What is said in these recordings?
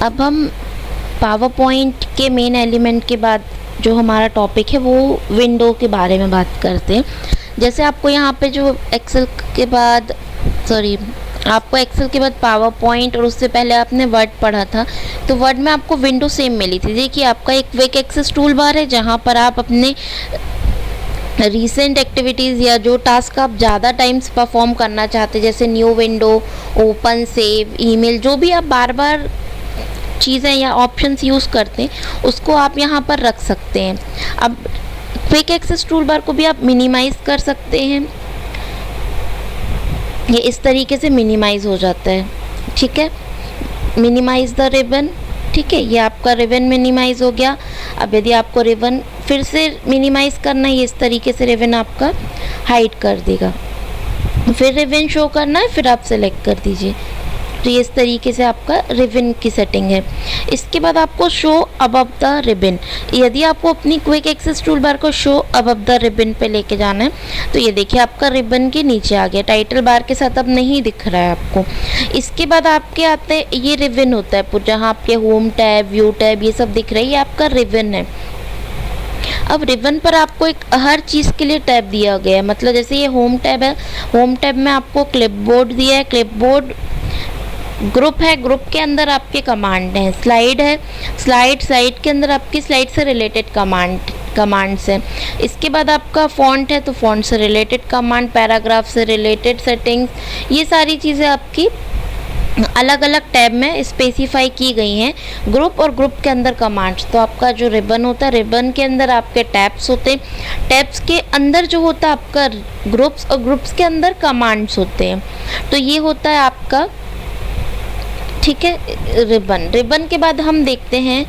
अब हम power point के मेन एलिमेंट के बाद जो हमारा टॉपिक है वो विंडो के बारे में बात करते हैं। जैसे आपको यहाँ पे जो एक्सेल के बाद पावर पॉइंट और उससे पहले आपने वर्ड पढ़ा था, तो वर्ड में आपको विंडो सेम मिली थी। देखिए आपका एक क्विक एक्सेस टूल बार है जहाँ पर आप अपने रीसेंट एक्टिविटीज़ या जो टास्क आप ज़्यादा टाइम्स परफॉर्म करना चाहते हैं, जैसे new window, open, save, email, जो भी आप बार बार चीज़ें या ऑप्शंस यूज़ करते हैं उसको आप यहाँ पर रख सकते हैं। अब क्विक एक्सेस टूल बार को भी आप मिनिमाइज़ कर सकते हैं, ये इस तरीके से मिनिमाइज़ हो जाता है। ठीक है, मिनिमाइज़ द रिबन। ठीक है, ये आपका रिबन मिनिमाइज़ हो गया। अब यदि आपको रिबन फिर से मिनिमाइज़ करना है, ये इस तरीके से रिबन आपका हाइड कर देगा। फिर रिबन शो करना है, फिर आप सेलेक्ट कर दीजिए। तो ये इस तरीके से आपका रिबन की सेटिंग है। इसके बाद आपको शो अबव द रिबन, यदि आपको अपनी क्विक एक्सेस टूल बार को शो अबव द रिबन पे लेके जाना है तो ये देखिए आपका रिबन के नीचे आ गया, टाइटल बार के साथ अब नहीं दिख रहा है आपको। इसके बाद आपके आते हैं, ये रिबन होता है जहाँ आपके होम टैब, व्यू टैब, ये सब दिख रहा है, ये आपका रिबन है। अब रिबन पर आपको एक हर चीज़ के लिए टैब दिया गया है, मतलब जैसे ये होम टैब है, होम टैब में आपको क्लिपबोर्ड दिया है, क्लिपबोर्ड ग्रुप है, ग्रुप के अंदर आपके कमांड हैं, स्लाइड है, स्लाइड के अंदर आपकी स्लाइड से रिलेटेड कमांड्स हैं। इसके बाद आपका फ़ॉन्ट है, तो फ़ॉन्ट से रिलेटेड कमांड, पैराग्राफ से रिलेटेड सेटिंग्स, ये सारी चीज़ें आपकी अलग अलग टैब में स्पेसिफाई की गई हैं। ग्रुप और ग्रुप के अंदर कमांड्स, तो आपका जो रिबन होता है, रिबन के अंदर आपके टैब्स होते हैं, टैब्स के अंदर जो होता है आपका ग्रुप्स, और ग्रुप्स के अंदर कमांड्स होते हैं। तो ये होता है आपका, ठीक है, रिबन के बाद हम देखते हैं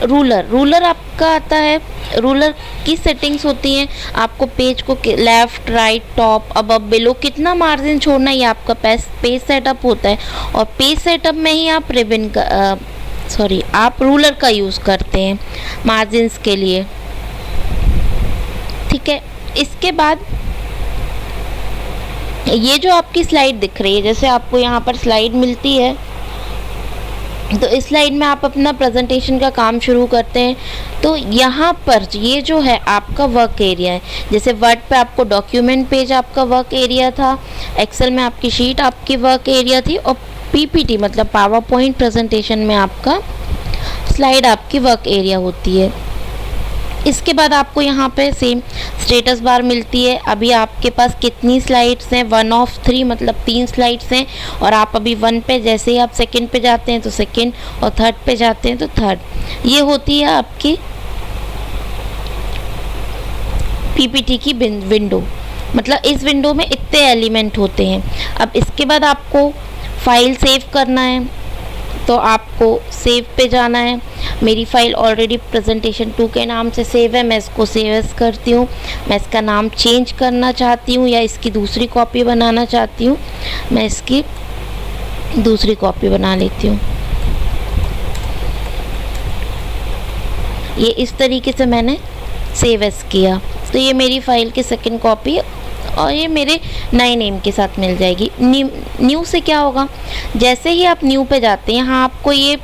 रूलर आपका आता है। रूलर की सेटिंग्स होती हैं, आपको पेज को left, right, top, above, below कितना मार्जिन छोड़ना, ये आपका पेज सेटअप होता है। और पेज सेटअप में ही आप आप रूलर का यूज़ करते हैं मार्जिन्स के लिए। ठीक है, इसके बाद ये जो आपकी स्लाइड दिख रही है, जैसे आपको यहाँ पर स्लाइड मिलती है, तो इस स्लाइड में आप अपना प्रेजेंटेशन का काम शुरू करते हैं। तो यहाँ पर ये जो है आपका वर्क एरिया है, जैसे वर्ड पे आपको डॉक्यूमेंट पेज आपका वर्क एरिया था, एक्सेल में आपकी शीट आपकी वर्क एरिया थी, और पीपीटी मतलब पावर पॉइंट प्रेजेंटेशन में आपका स्लाइड आपकी वर्क एरिया होती है। इसके बाद आपको यहाँ पे सेम स्टेटस बार मिलती है, अभी आपके पास कितनी स्लाइड्स हैं, 1 of 3 मतलब 3 स्लाइड्स हैं, और आप अभी 1 पे, जैसे ही आप सेकंड पे जाते हैं तो सेकंड, और थर्ड पे जाते हैं तो थर्ड। ये होती है आपकी पीपीटी की विंडो, मतलब इस विंडो में इतने एलिमेंट होते हैं। अब इसके बाद आपको फाइल सेव करना है, तो आपको सेव पे जाना है। मेरी फ़ाइल ऑलरेडी प्रेजेंटेशन 2 के नाम से सेव है, मैं इसको सेव एज करती हूँ। मैं इसका नाम चेंज करना चाहती हूँ या इसकी दूसरी कॉपी बनाना चाहती हूँ, मैं इसकी दूसरी कॉपी बना लेती हूँ। ये इस तरीके से मैंने सेव एज किया, तो ये मेरी फ़ाइल की सेकंड कॉपी, और ये मेरे नए नेम के साथ मिल जाएगी। न्यू से क्या होगा, जैसे ही आप न्यू पे जाते हैं, यहाँ आपको ये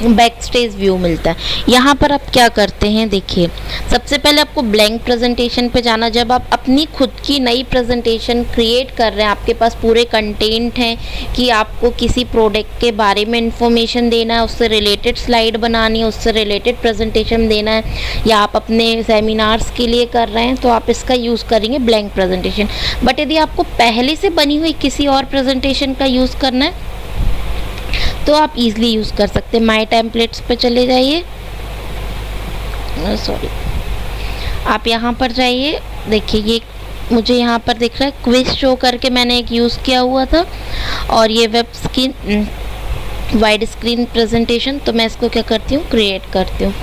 बैक स्टेज व्यू मिलता है। यहाँ पर आप क्या करते हैं, देखिए सबसे पहले आपको ब्लैंक प्रेजेंटेशन पे जाना। जब आप अपनी खुद की नई प्रेजेंटेशन क्रिएट कर रहे हैं, आपके पास पूरे कंटेंट हैं कि आपको किसी प्रोडक्ट के बारे में इंफॉर्मेशन देना है, उससे रिलेटेड स्लाइड बनानी है, उससे रिलेटेड प्रेजेंटेशन देना है, या आप अपने सेमिनार्स के लिए कर रहे हैं, तो आप इसका यूज़ करेंगे ब्लैंक प्रेजेंटेशन। बट यदि आपको पहले से बनी हुई किसी और प्रेजेंटेशन का यूज़ करना है तो आप इजीली यूज़ कर सकते हैं। माय टेम्पलेट्स पे चले जाइए, आप यहाँ पर जाइए, देखिए ये मुझे यहाँ पर दिख रहा है क्विज शो करके मैंने एक यूज़ किया हुआ था, और ये web screen wide screen presentation, तो मैं इसको क्या करती हूँ, क्रिएट करती हूँ।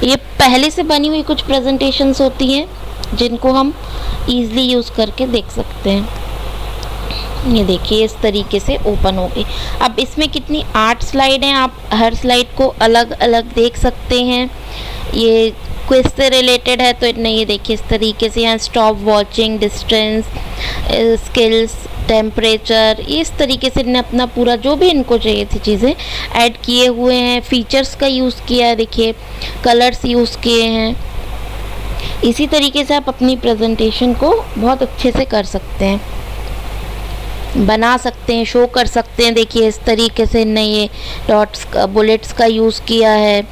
ये पहले से बनी हुई कुछ प्रेजेंटेशंस होती हैं जिनको हम ईज़िली यूज़ करके देख सकते हैं। ये देखिए इस तरीके से ओपन हो गई। अब इसमें कितनी 8 स्लाइड हैं, आप हर स्लाइड को अलग अलग देख सकते हैं। ये क्विज से रिलेटेड है तो नहीं, ये देखिए इस तरीके से यहाँ stop watching, distance, skills, temperature, इस तरीके से इन्हें अपना पूरा जो भी इनको चाहिए थी चीज़ें ऐड किए हुए हैं। फीचर्स का यूज़ किया है, देखिए कलर्स यूज़ किए हैं। इसी तरीके से आप अपनी प्रेजेंटेशन को बहुत अच्छे से कर सकते हैं, बना सकते हैं, शो कर सकते हैं। देखिए इस तरीके से इन्हें ये डॉट्स का, बुलेट्स का यूज़ किया है।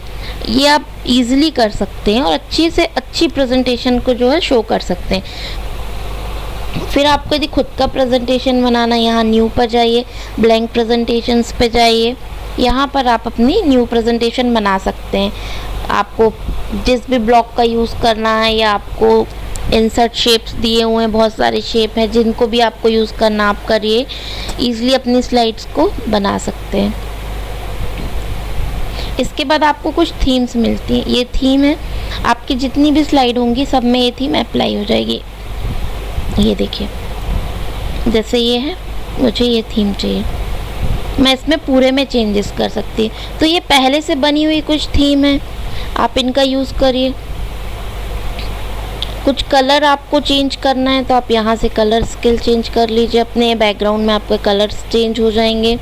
ये आप इजीली कर सकते हैं और अच्छी से अच्छी प्रेजेंटेशन को जो है शो कर सकते हैं। फिर आपको यदि खुद का प्रेजेंटेशन बनाना, यहाँ न्यू पर जाइए, ब्लैंक प्रेजेंटेशंस पे जाइए, यहाँ पर आप अपनी न्यू प्रेजेंटेशन बना सकते हैं। आपको जिस भी ब्लॉक का यूज़ करना है, या आपको इंसर्ट शेप्स दिए हुए हैं, बहुत सारे शेप हैं, जिनको भी आपको यूज़ करना आप करिए, ईज़िली अपनी स्लाइड्स को बना सकते हैं। इसके बाद आपको कुछ थीम्स मिलती हैं। ये थीम है, आपकी जितनी भी स्लाइड होंगी सब में ये थीम अप्लाई हो जाएगी। ये देखिए, जैसे ये है, मुझे ये थीम चाहिए, मैं इसमें पूरे में चेंजेस कर सकती हूँ। तो ये पहले से बनी हुई कुछ थीम है, आप इनका यूज़ करिए। कुछ कलर आपको चेंज करना है तो आप यहाँ से कलर स्केल चेंज कर लीजिए, अपने बैकग्राउंड में आपके कलर्स चेंज हो जाएंगे।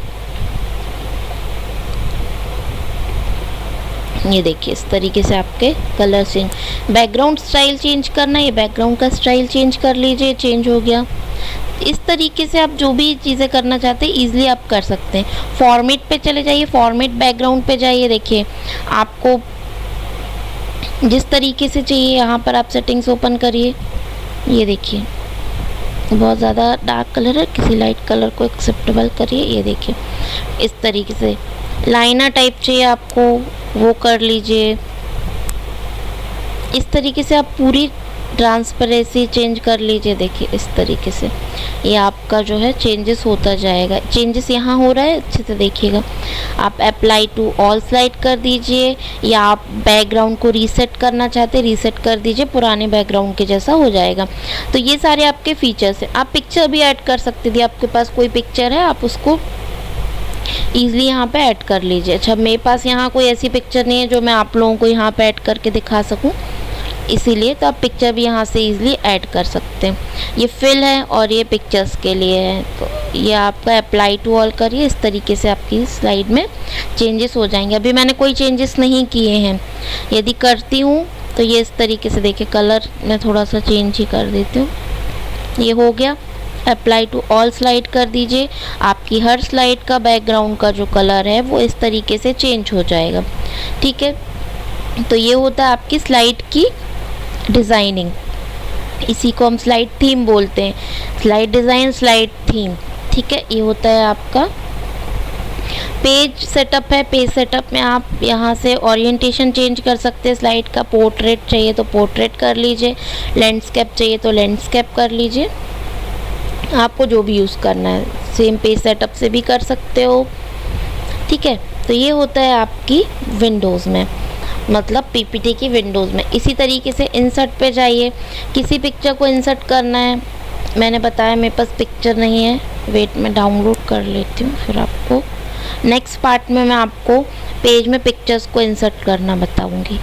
ये देखिए इस तरीके से आपके colour change, background style change करना है, ये बैकग्राउंड का स्टाइल चेंज कर लीजिए, चेंज हो गया। इस तरीके से आप जो भी चीज़ें करना चाहते हैं ईजिली आप कर सकते हैं। फॉर्मेट पे चले जाइए, फॉर्मेट बैकग्राउंड पे जाइए, देखिए आपको जिस तरीके से चाहिए यहाँ पर आप सेटिंग्स ओपन करिए। ये देखिए बहुत ज़्यादा डार्क कलर है, किसी लाइट कलर को एक्सेप्टेबल करिए। ये देखिए इस तरीके से लाइनर टाइप चाहिए आपको, वो कर लीजिए। इस तरीके से आप पूरी ट्रांसपेरेंसी चेंज कर लीजिए। देखिए इस तरीके से ये आपका जो है चेंजेस होता जाएगा। चेंजेस यहाँ हो रहा है, अच्छे से देखिएगा। आप अप्लाई टू ऑल स्लाइड कर दीजिए, या आप बैकग्राउंड को रीसेट करना चाहते हैं, रीसेट कर दीजिए, पुराने बैकग्राउंड के जैसा हो जाएगा। तो ये सारे आपके फीचर्स हैं। आप पिक्चर भी ऐड कर सकते थे, आपके पास कोई पिक्चर है आप उसको ईज़िली यहाँ पे ऐड कर लीजिए। अच्छा, मेरे पास यहाँ कोई ऐसी पिक्चर नहीं है जो मैं आप लोगों को यहाँ पे ऐड करके दिखा सकूँ, इसीलिए तो आप पिक्चर भी यहाँ से इजीली ऐड कर सकते हैं। ये फिल है और ये पिक्चर्स के लिए है, तो ये आपका अप्लाई टू ऑल करिए। इस तरीके से आपकी स्लाइड में चेंजेस हो जाएंगे। अभी मैंने कोई चेंजेस नहीं किए हैं, यदि करती हूँ तो ये इस तरीके से, देखिए कलर मैं थोड़ा सा चेंज ही कर देती हूँ। ये हो गया। अप्लाई टू ऑल स्लाइड कर दीजिए, आपकी हर स्लाइड का बैकग्राउंड का जो कलर है वो इस तरीके से चेंज हो जाएगा। ठीक है, तो ये होता है आपकी स्लाइड की डिज़ाइनिंग। इसी को हम स्लाइड थीम बोलते हैं, स्लाइड डिज़ाइन, स्लाइड थीम। ठीक है, ये होता है आपका पेज सेटअप है। पेज सेटअप में आप यहाँ से ओरिएंटेशन चेंज कर सकते हैं स्लाइड का। पोर्ट्रेट चाहिए तो पोर्ट्रेट कर लीजिए, लैंडस्केप चाहिए तो लैंडस्केप कर लीजिए, आपको जो भी यूज़ करना है। सेम पेज सेटअप से भी कर सकते हो। ठीक है, तो ये होता है आपकी विंडोज़ में, मतलब पीपीटी की विंडोज़ में। इसी तरीके से इंसर्ट पे जाइए, किसी पिक्चर को इंसर्ट करना है। मैंने बताया मेरे पास पिक्चर नहीं है, वेट में डाउनलोड कर लेती हूँ, फिर आपको नेक्स्ट पार्ट में मैं आपको पेज में पिक्चर्स को इंसर्ट करना बताऊँगी।